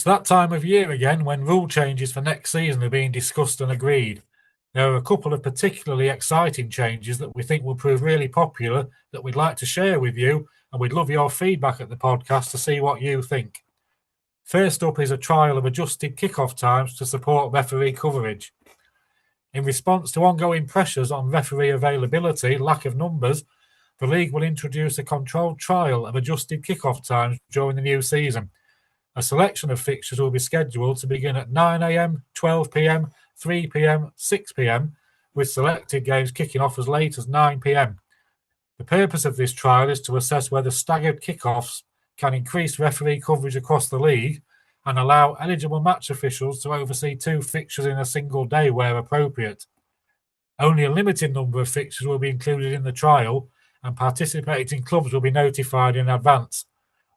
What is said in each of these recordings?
that time of year again when rule changes for next season are being discussed and agreed. There are a couple of particularly exciting changes that we think will prove really popular that we'd like to share with you, and we'd love your feedback at the podcast to see what you think. First up is a trial of adjusted kick-off times to support referee coverage. In response to ongoing pressures on referee availability, lack of numbers, the league will introduce a controlled trial of adjusted kick-off times during the new season. A selection of fixtures will be scheduled to begin at 9 a.m, 12 p.m, 3 p.m, 6 p.m, with selected games kicking off as late as 9 p.m. The purpose of this trial is to assess whether staggered kickoffs can increase referee coverage across the league and allow eligible match officials to oversee 2 fixtures in a single day where appropriate. Only a limited number of fixtures will be included in the trial, and participating clubs will be notified in advance.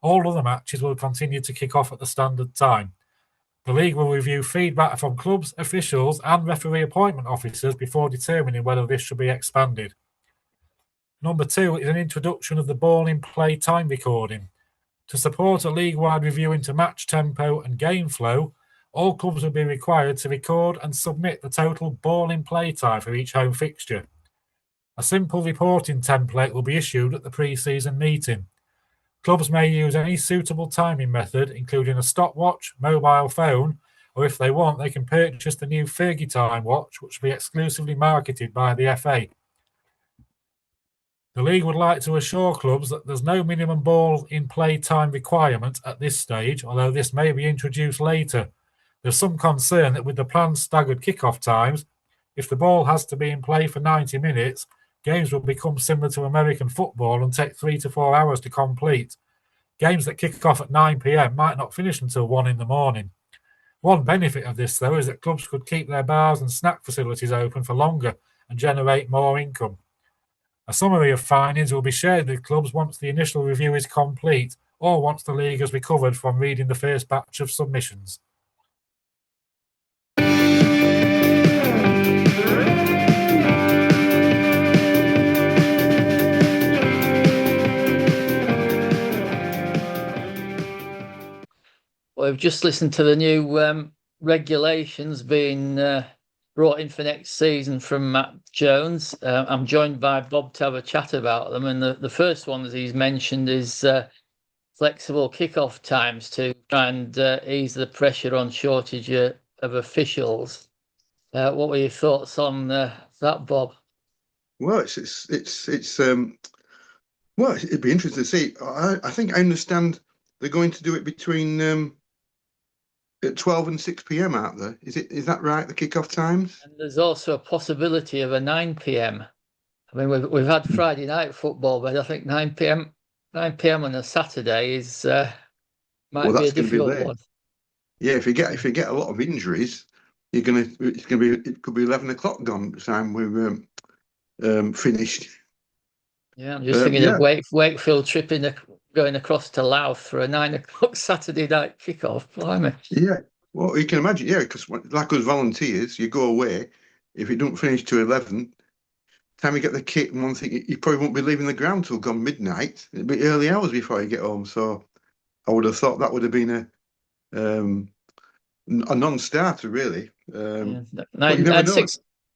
All other matches will continue to kick off at the standard time. The league will review feedback from clubs, officials, and referee appointment officers before determining whether this should be expanded. Number 2 is an introduction of the ball in play time recording. To support a league-wide review into match tempo and game flow, all clubs will be required to record and submit the total ball in play time for each home fixture. A simple reporting template will be issued at the pre-season meeting. Clubs may use any suitable timing method, including a stopwatch, mobile phone, or if they want, they can purchase the new Fergie Time watch, which will be exclusively marketed by the FA. The league would like to assure clubs that there's no minimum ball in play time requirement at this stage, although this may be introduced later. There's some concern that with the planned staggered kick-off times, if the ball has to be in play for 90 minutes, games will become similar to American football and take 3 to 4 hours to complete. Games that kick off at 9 p.m. might not finish until 1 in the morning. One benefit of this, though, is that clubs could keep their bars and snack facilities open for longer and generate more income. A summary of findings will be shared with clubs once the initial review is complete or once the league has recovered from reading the first batch of submissions. Well, we've just listened to the new regulations being brought in for next season from Matt Jones. I'm joined by Bob to have a chat about them. And the first one that he's mentioned is flexible kickoff times to try and ease the pressure on shortage of officials. What were your thoughts on that, Bob? Well, well, it'd be interesting to see. I think I understand they're going to do it between at 12 and 6 p.m. out there. Is that right, the kickoff times? And there's also a possibility of a 9 p.m. I mean, we've had Friday night football, but I think 9 p.m. on a Saturday is might be a difficult one. Yeah, if you get a lot of injuries, it could be 11 o'clock gone by the time we're finished. Yeah, I'm just thinking of Wakefield going across to Louth for a 9 o'clock Saturday night kickoff. Blimey. Yeah, well, you can imagine, because like us volunteers, you go away, if it don't finish to 11, time you get the kit and one thing, you probably won't be leaving the ground till gone midnight. It'll be early hours before you get home. So I would have thought that would have been a non-starter, really. Yeah.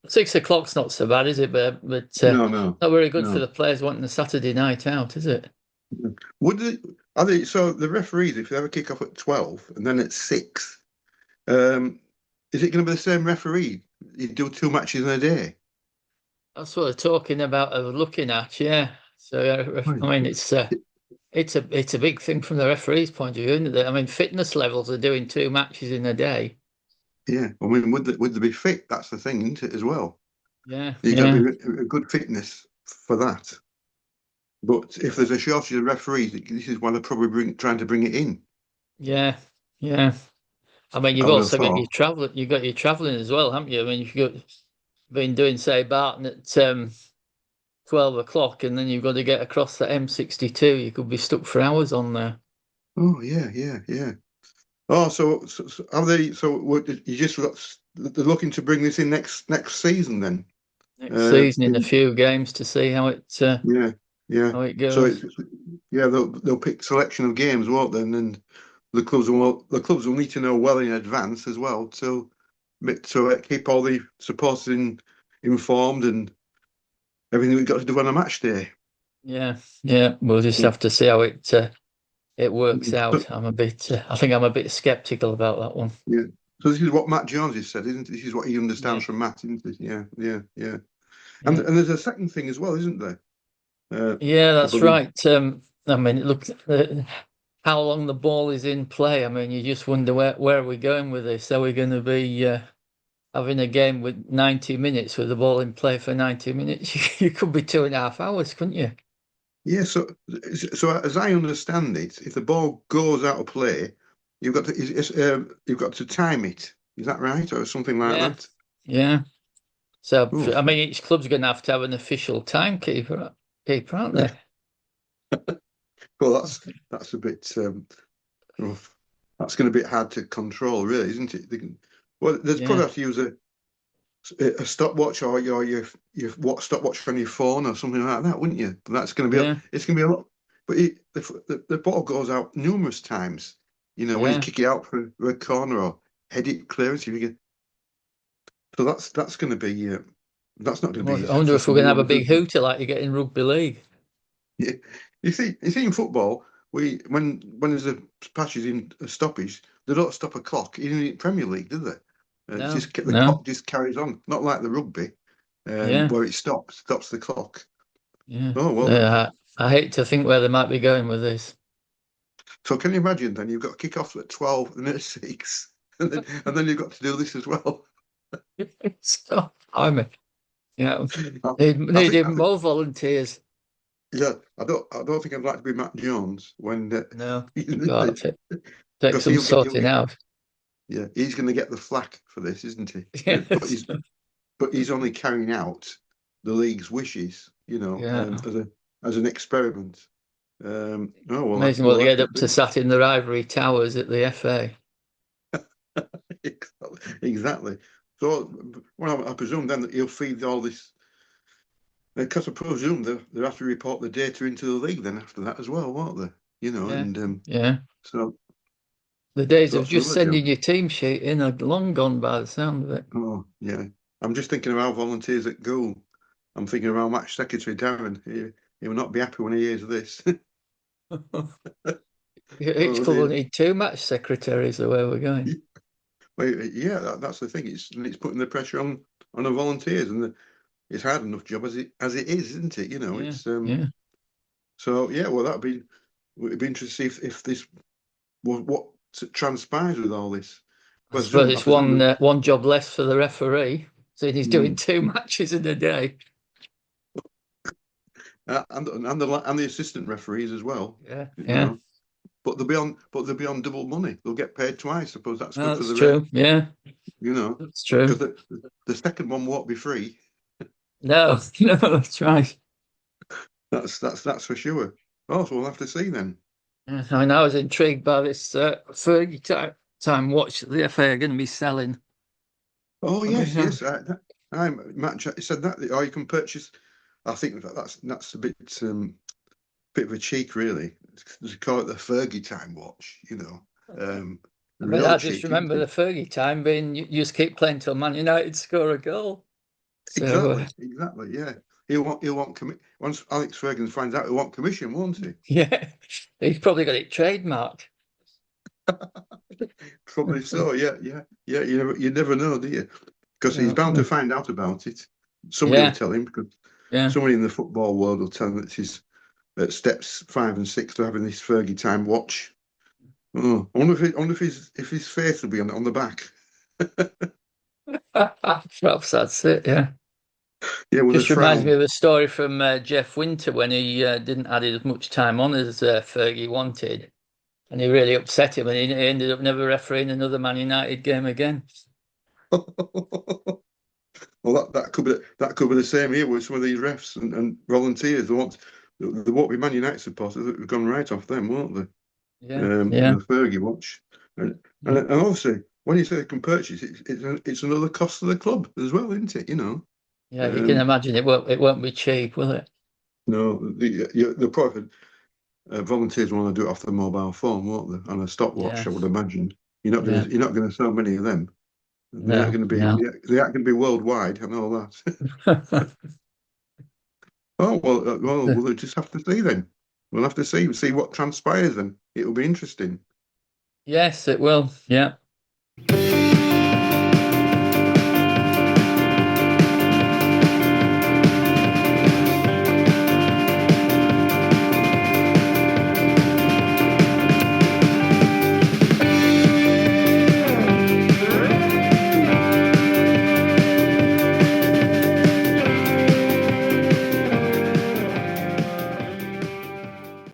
6 o'clock's not so bad, is it? But no, not very good for the players wanting a Saturday night out, is it? So the referees, if they have a kick off at 12 and then at 6, is it going to be the same referee? You do 2 matches in a day? That's what they're talking about, looking at, yeah. So I mean, it's a big thing from the referee's point of view, isn't it? I mean, fitness levels are doing 2 matches in a day. Yeah, I mean, would they be fit? That's the thing, isn't it, as well? Yeah, you got to be a good fitness for that. But if there's a shortage of referees, this is why they're probably trying to bring it in. Yeah. I mean, you've also got your travelling. You've got your travelling as well, haven't you? I mean, you've been doing, say, Barton at 12 o'clock, and then you've got to get across the M62. You could be stuck for hours on there. Oh yeah. Oh, so are they? So you just they're looking to bring this in next season then? Next season in a few games to see how it. How it goes. So they'll pick selection of games, won't they? And then the clubs will need to know well in advance as well to keep all the supporters informed and everything we've got to do on a match day. Yeah, yeah. We'll just have to see how it works out. I think I'm a bit skeptical about that one. Yeah. So this is what Matt Jones has said, isn't it? This is what he understands Yeah. from Matt, isn't it? Yeah. Yeah. And there's a second thing as well, isn't there? Yeah, I that's believe. right. I mean, look, how long the ball is in play. I mean, you just wonder where are we going with this? Are we going to be having a game with 90 minutes with the ball in play for 90 minutes? You could be 2.5 hours, couldn't you? Yeah. So as I understand it, if the ball goes out of play, you've got to time it. Is that right, or something like Yeah. that? Yeah. So, Oof. I mean, each club's going to have an official timekeeper, aren't they? Well, that's a bit rough. That's going to be a bit hard to control, really, isn't it? There's Yeah. probably have to use a stopwatch or your stopwatch on your phone or something like that, wouldn't you? But that's going to be Yeah. it's going to be a lot. But the ball goes out numerous times. You know, when you Yeah. kick it out for a corner or head it clearance, if you get. So that's going to be that's not going to be I wonder for if we're some going to have a viewers, big is it? hooter like you get in rugby league. Yeah. You see in football, when there's a patches in a stoppage, they don't stop a clock. Even in the Premier League, do they? No, The clock just carries on, not like the rugby, Yeah. where it stops the clock. Yeah. Oh well. Yeah, I hate to think where they might be going with this. So can you imagine? Then you've got to kick off at 12 and at 6, and then you've got to do this as well. So, I mean, yeah, I need think, even more volunteers. yeah. I don't think I'd like to be Matt Jones when No, God, because take some sorting out. yeah, he's going to get the flack for this, isn't he? Yes. But he's only carrying out the league's wishes, Yeah. as an experiment. Oh well, Amazing what they get up to sat in their ivory towers at the FA. Exactly. So, well, I presume then that he'll feed all this. Because I presume they'll have to report the data into the league then after that as well, won't they? Yeah. And Yeah. so The days of that's just another job. sending your team sheet in are long gone by the sound of it. Oh yeah, I'm just thinking of our volunteers at goal. I'm thinking of our match secretary Darren. He will not be happy when he hears this. Each club will need 2 match secretaries the way we're going. Well, yeah, that's the thing. It's putting the pressure on the volunteers, and it's hard enough job as it is, isn't it? Yeah. It's Yeah. So yeah, well, it'd be interesting to see if this what transpires with all this. I suppose it's presume one job less for the referee, so he's doing Mm. 2 matches in a day. and the assistant referees as well. Yeah. you Yeah. know. But they'll be on double money. They'll get paid twice. I suppose that's good for That's the true. Yeah. ref, That's true. because the second one won't be free. No, no, that's right. That's for sure. Oh, so we'll have to see then. Yeah, I mean, I was intrigued by this Fergie time watch that the FA are going to be selling. Oh I yes, mean, yes. Matt said that, or you can purchase. I think that's a bit of a cheek, really. They call it the Fergie time watch, I real just cheek, remember the Fergie time being you just keep playing till Man United score a goal. So, Exactly. Yeah, he'll want once Alex Ferguson finds out, he'll want commission, won't he? yeah, he's probably got it trademarked. Probably so. Yeah. You never know, do you? Because he's bound to find out about it. Somebody will tell him, because somebody in the football world will tell him that he's at steps 5 and 6 to having this Fergie time watch. Oh, I wonder if his face will be on the back. Perhaps that's it. Yeah. Yeah, just reminds me of a story from Jeff Winter when he didn't add as much time on as Fergie wanted, and he really upset him, and he ended up never refereeing another Man United game again. Well, that could be the same here with some of these refs and volunteers. They won't be Man United supporters. They've gone right off them, won't they? Yeah, The Fergie watch, and obviously when you say they can purchase it, it's another cost to the club as well, isn't it? Yeah, you can imagine it won't be cheap, will it? No, the profit. volunteers want to do it off the mobile phone, won't they? On a stopwatch, Yeah. I would imagine. You're not gonna sell many of them. They aren't No, going to be. no. They aren't going to be worldwide and all that. Oh well, we'll just have to see then. We'll have to see what transpires then. It'll be interesting. Yes, it will. Yeah.